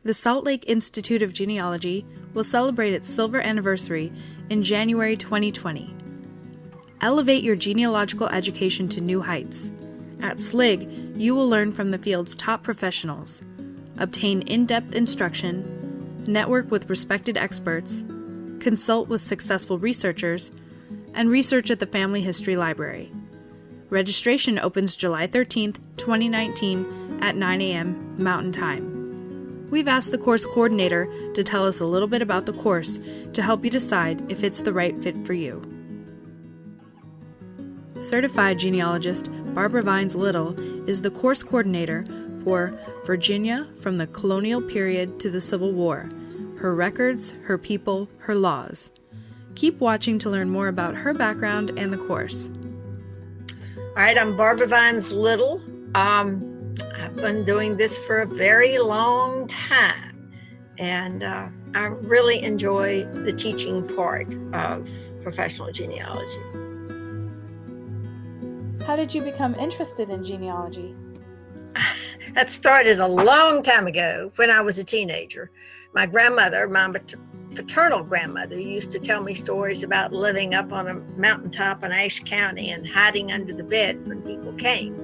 The Salt Lake Institute of Genealogy will celebrate its silver anniversary in January 2020. Elevate your genealogical education to new heights. At SLIG, you will learn from the field's top professionals, obtain in-depth instruction, network with respected experts, consult with successful researchers, and research at the Family History Library. Registration opens July 13th, 2019 at 9 a.m. Mountain Time. We've asked the course coordinator to tell us a little bit about the course to help you decide if it's the right fit for you. Certified genealogist Barbara Vines Little is the course coordinator for Virginia from the Colonial period to the Civil War, her records, her people, her laws. Keep watching to learn more about her background and the course. All right, I'm Barbara Vines Little. I've been doing this for a very long time, and I really enjoy the teaching part of professional genealogy. How did you become interested in genealogy? That started a long time ago when I was a teenager. My grandmother, my paternal grandmother, used to tell me stories about living up on a mountaintop in Ashe County and hiding under the bed when people came.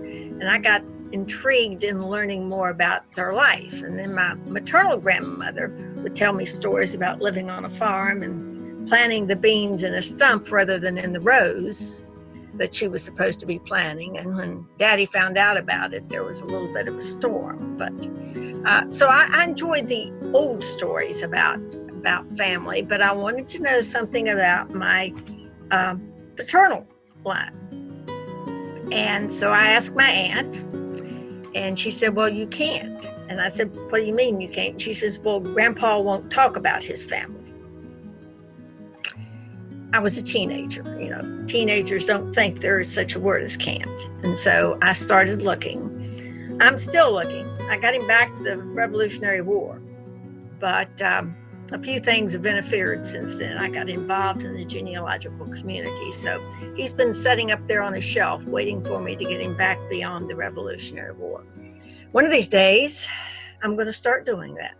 And I got intrigued in learning more about their life. And then my maternal grandmother would tell me stories about living on a farm and planting the beans in a stump rather than in the rows that she was supposed to be planting. And when Daddy found out about it, there was a little bit of a storm. But so I enjoyed the old stories about family, but I wanted to know something about my paternal line. And so I asked my aunt, and she said, well, you can't. And I said, what do you mean you can't? And she says, well, Grandpa won't talk about his family. I was a teenager. You know, teenagers don't think there is such a word as can't. And so I started looking. I'm still looking. I got him back to the Revolutionary War, but a few things have interfered since then. I got involved in the genealogical community. So he's been sitting up there on a shelf waiting for me to get him back beyond the Revolutionary War. One of these days, I'm going to start doing that,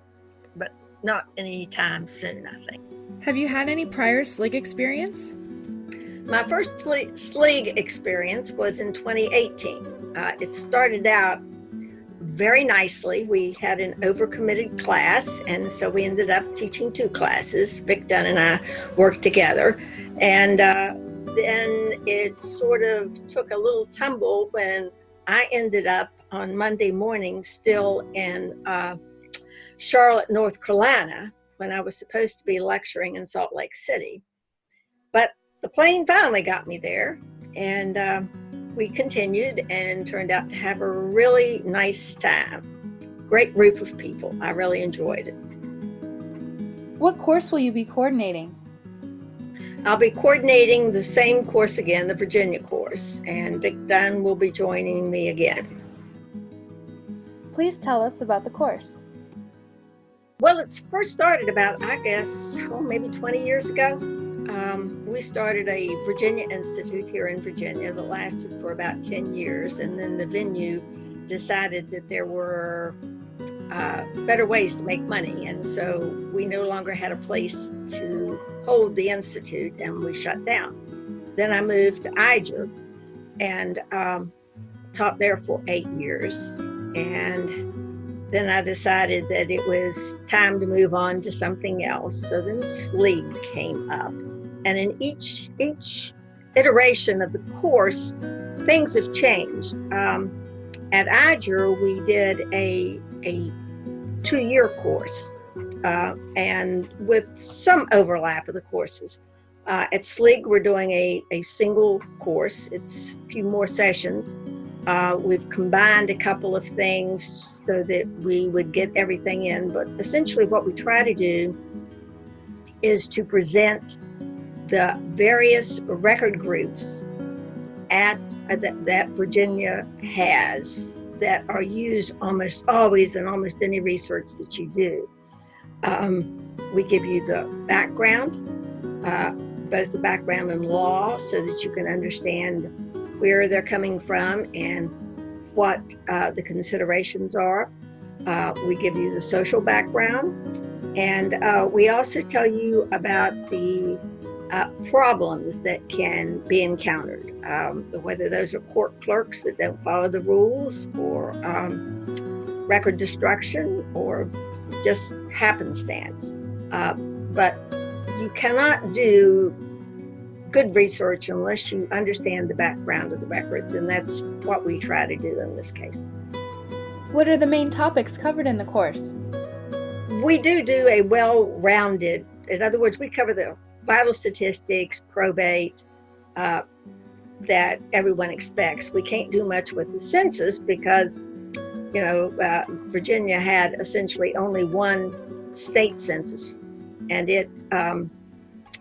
but not anytime soon, I think. Have you had any prior SLIG experience? My first SLIG experience was in 2018. It started out very nicely. We had an overcommitted class, and so we ended up teaching 2 classes. Vic Dunn and I worked together, and then it sort of took a little tumble when I ended up on Monday morning still in Charlotte, North Carolina, when I was supposed to be lecturing in Salt Lake City. But the plane finally got me there, and we continued and turned out to have a really nice time. Great group of people. I really enjoyed it. What course will you be coordinating? I'll be coordinating the same course again, the Virginia course, and Vic Dunn will be joining me again. Please tell us about the course. Well, it first started about, I guess, maybe 20 years ago. We started a Virginia Institute here in Virginia that lasted for about 10 years, and then the venue decided that there were better ways to make money, and so we no longer had a place to hold the Institute, and we shut down. Then I moved to Iger and taught there for 8 years, and then I decided that it was time to move on to something else. So then SLIG came up. And in each iteration of the course, things have changed. At Iger, we did a 2-year course, and with some overlap of the courses. At SLIG, we're doing a single course. It's a few more sessions. We've combined a couple of things so that we would get everything in, but essentially what we try to do is to present the various record groups that Virginia has that are used almost always in almost any research that you do. We give you the background, both the background in law so that you can understand where they're coming from and what the considerations are. We give you the social background, and we also tell you about the problems that can be encountered, whether those are court clerks that don't follow the rules, or record destruction, or just happenstance. But you cannot do good research unless you understand the background of the records, and that's what we try to do in this case. What are the main topics covered in the course? We do a well-rounded, in other words, we cover the vital statistics, probate, that everyone expects. We can't do much with the census because, Virginia had essentially only one state census, and it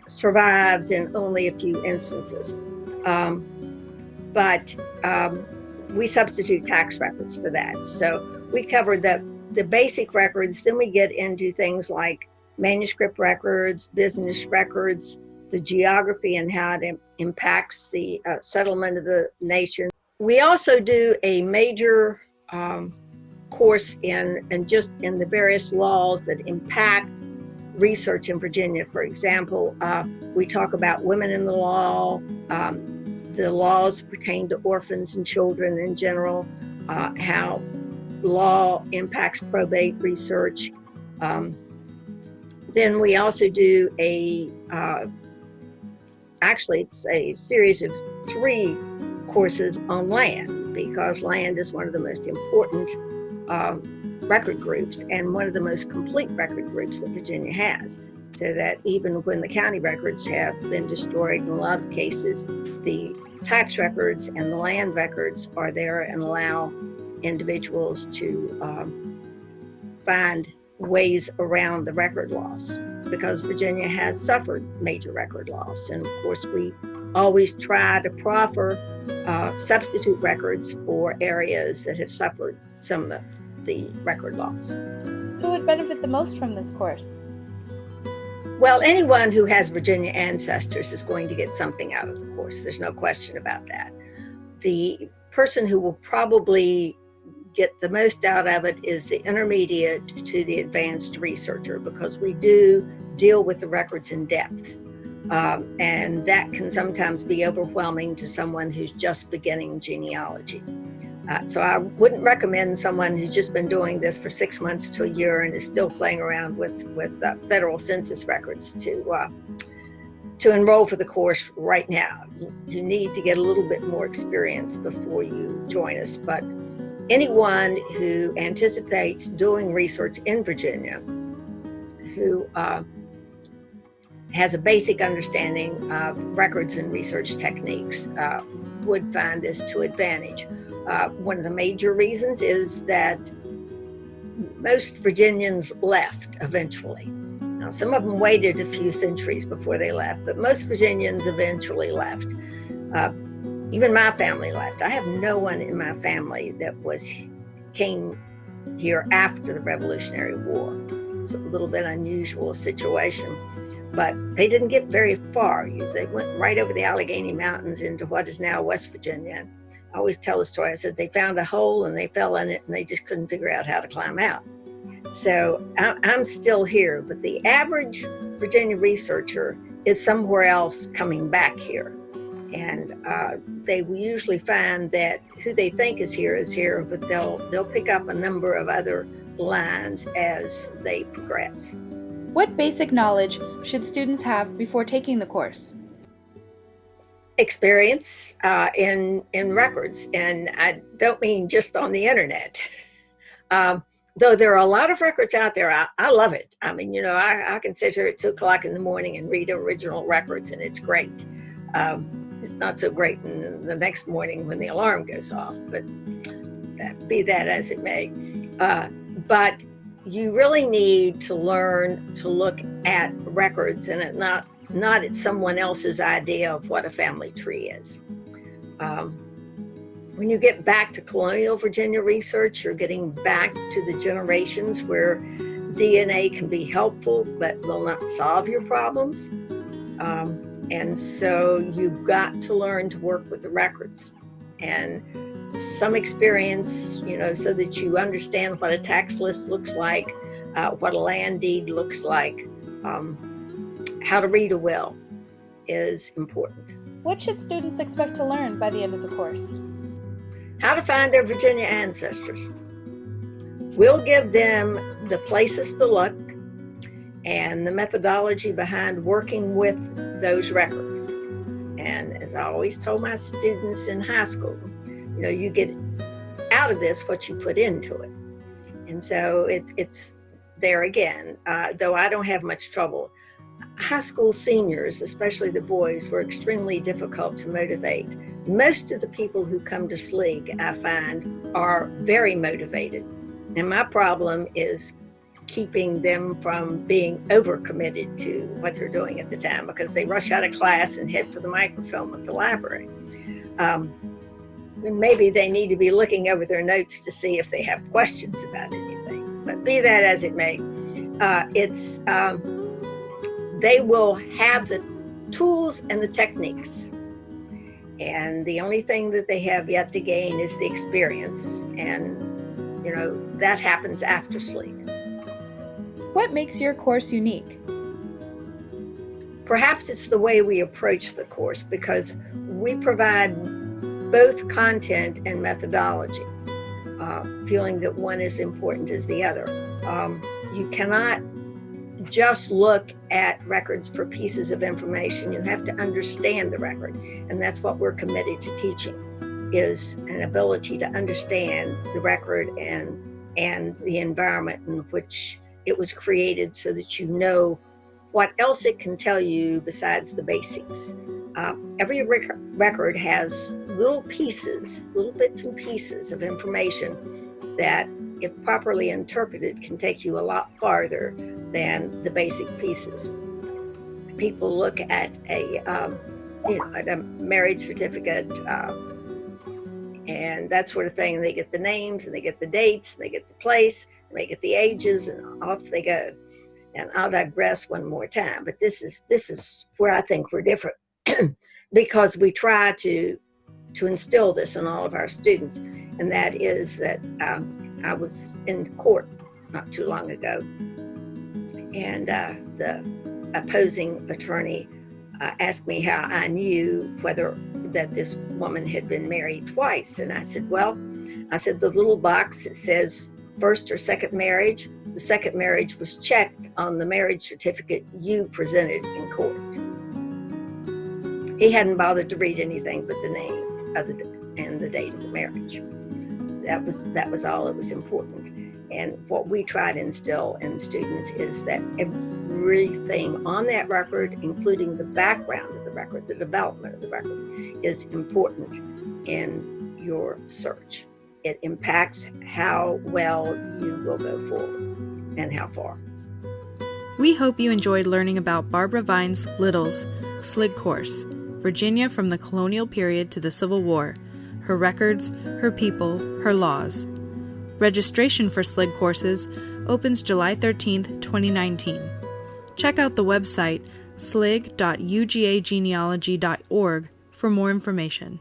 survives in only a few instances. But we substitute tax records for that. So we cover the basic records, then we get into things like manuscript records, business records, the geography and how it impacts the settlement of the nation. We also do a major course in the various laws that impact research in Virginia. For example, we talk about women in the law, the laws pertain to orphans and children in general, how law impacts probate research. Then we also do it's a series of 3 courses on land, because land is one of the most important record groups and one of the most complete record groups that Virginia has. So that even when the county records have been destroyed, in a lot of cases, the tax records and the land records are there and allow individuals to find ways around the record loss, because Virginia has suffered major record loss. And of course, we always try to proffer substitute records for areas that have suffered some of the record loss. Who would benefit the most from this course? Well, anyone who has Virginia ancestors is going to get something out of the course. There's no question about that. The person who will probably get the most out of it is the intermediate to the advanced researcher, because we do deal with the records in depth. And that can sometimes be overwhelming to someone who's just beginning genealogy. So I wouldn't recommend someone who's just been doing this for 6 months to a year and is still playing around with federal census records to enroll for the course right now. You need to get a little bit more experience before you join us. But anyone who anticipates doing research in Virginia, who has a basic understanding of records and research techniques, would find this to advantage. One of the major reasons is that most Virginians left eventually. Now, some of them waited a few centuries before they left, but most Virginians eventually left. Even my family left. I have no one in my family that came here after the Revolutionary War. It's a little bit unusual situation, but they didn't get very far. They went right over the Allegheny Mountains into what is now West Virginia. I always tell the story. I said they found a hole and they fell in it and they just couldn't figure out how to climb out. So I'm still here, but the average Virginia researcher is somewhere else coming back here. And they will usually find that who they think is here, but they'll pick up a number of other lines as they progress. What basic knowledge should students have before taking the course? Experience in records, and I don't mean just on the internet. Though there are a lot of records out there, I love it. I mean, I can sit here at 2 o'clock in the morning and read original records, and it's great. It's not so great in the next morning when the alarm goes off, but be that as it may. But you really need to learn to look at records and not at someone else's idea of what a family tree is. When you get back to colonial Virginia research, you're getting back to the generations where DNA can be helpful but will not solve your problems. And so you've got to learn to work with the records. And some experience, so that you understand what a tax list looks like, what a land deed looks like, how to read a will is important. What should students expect to learn by the end of the course? How to find their Virginia ancestors. We'll give them the places to look and the methodology behind working with those records. And as I always told my students in high school, you get out of this what you put into it. And so it's there again, though I don't have much trouble. High school seniors, especially the boys, were extremely difficult to motivate. Most of the people who come to SLIG, I find, are very motivated. And my problem is keeping them from being overcommitted to what they're doing at the time, because they rush out of class and head for the microfilm at the library. Maybe they need to be looking over their notes to see if they have questions about anything. But be that as it may, they will have the tools and the techniques. And the only thing that they have yet to gain is the experience. And, that happens after SLIG. What makes your course unique? Perhaps it's the way we approach the course, because we provide both content and methodology, feeling that one is important as the other. You cannot just look at records for pieces of information. You have to understand the record, and that's what we're committed to teaching, is an ability to understand the record and the environment in which it was created, so that you know what else it can tell you besides the basics. Every record has little bits and pieces of information that, if properly interpreted, can take you a lot farther than the basic pieces. People look at a marriage certificate and that sort of thing, and they get the names, and they get the dates, and they get the place, and they get the ages, and off they go. And I'll digress one more time, but this is where I think we're different, because we try to instill this in all of our students, and that is that I was in court not too long ago, and the opposing attorney asked me how I knew whether that this woman had been married twice. And I said, the little box, it says first or second marriage. The second marriage was checked on the marriage certificate you presented in court. He hadn't bothered to read anything but the name and the date of the marriage. That was all that was important. And what we try to instill in students is that everything on that record, including the background of the record, the development of the record, is important in your search. It impacts how well you will go forward and how far. We hope you enjoyed learning about Barbara Vines Little's SLIG course, Virginia from the Colonial Period to the Civil War, her records, her people, her laws. Registration for SLIG courses opens July 13th, 2019. Check out the website slig.ugagenealogy.org for more information.